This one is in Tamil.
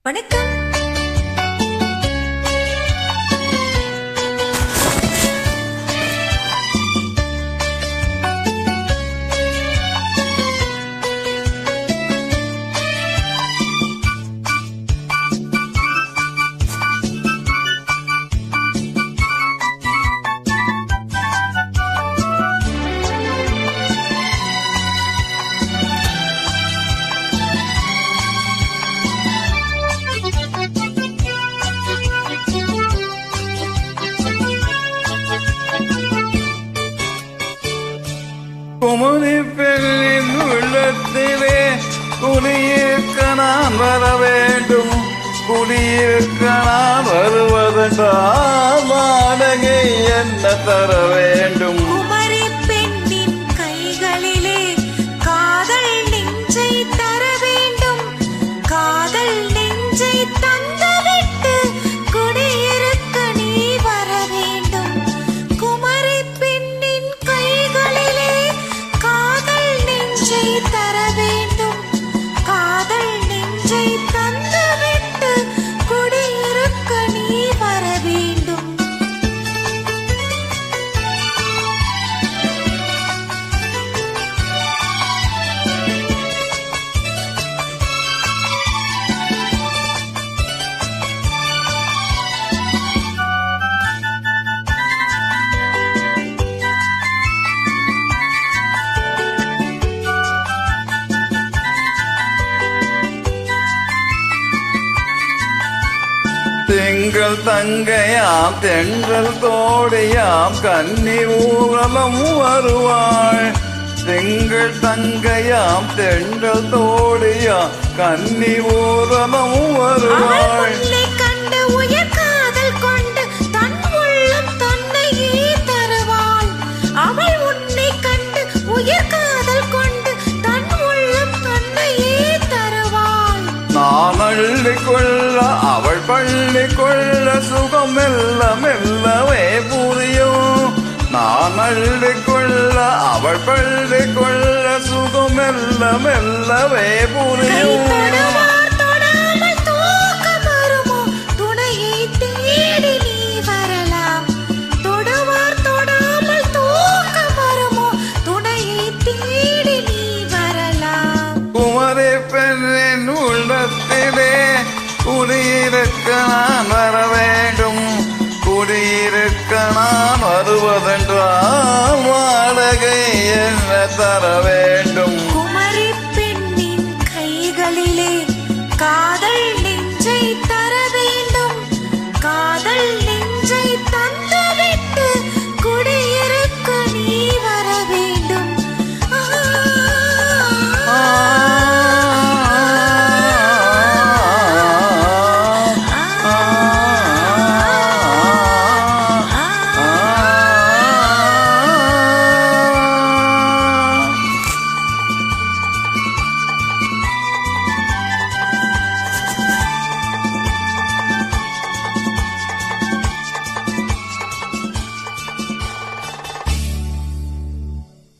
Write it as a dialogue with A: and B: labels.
A: வணக்கம்.
B: குமுறி பெண்ணின் உள்ளத்திலே குடியிருக்க நான் வர வேண்டும். குடியிருக்க நான் வருவதென்றால் வாடகை என்ன தர வேண்டும்?
A: குமரி பெண்ணின் கைகளிலே காதல் நெஞ்சை தர வேண்டும். காதல் நெஞ்சை தந்துவிட்டு குடியிருக்க நீ வர வேண்டும். குமரி பெண்ணின் கைகளிலே காதல் நெஞ்சை தர வேண்டும். காதல் நெஞ்சை தந்துவிட்டு குடியிருக்க நீ வர வேண்டும்.
B: திங்கள் தங்கையாம் தென்றல் தோடையாம் கன்னி ஊரலம் வருவாள். திங்கள் தங்கையாம் தென்றல் தோடையாம் கன்னி ஊரலம் வருவாள்.
A: கண்டு உயர் காதல் கொண்டு தன் உள்ளம் தன்னையே தருவாள். அவள் உன்னை கண்டு உயர் காதல் கொண்டு தன் உள்ளம் தன்னையே தருவாள்.
B: நான் அள்ளி கொள்ள அவள் பள்ளி கொள்ள சுகம் மெல்ல மெல்லவே புரியும். நான் அள்ளி கொள்ள அவள் பள்ளி கொள்ள சுகம் மெல்ல மெல்லவே புரியும்.
A: தொடாமல் தூக்கம் வருமோ துணையை தேடி நீ வரலாம். தொடுவார் தொடாமல் தூக்கம் வருமோ துணையை தேடி நீ வரலாம்.
B: குமரி பெண்ணின் உள்ளத்திலே குடியிருக்க நான் வர வேண்டும். குடியிருக்க நான் வருவதென்றால் வாடகை என்ன தர வேண்டும்?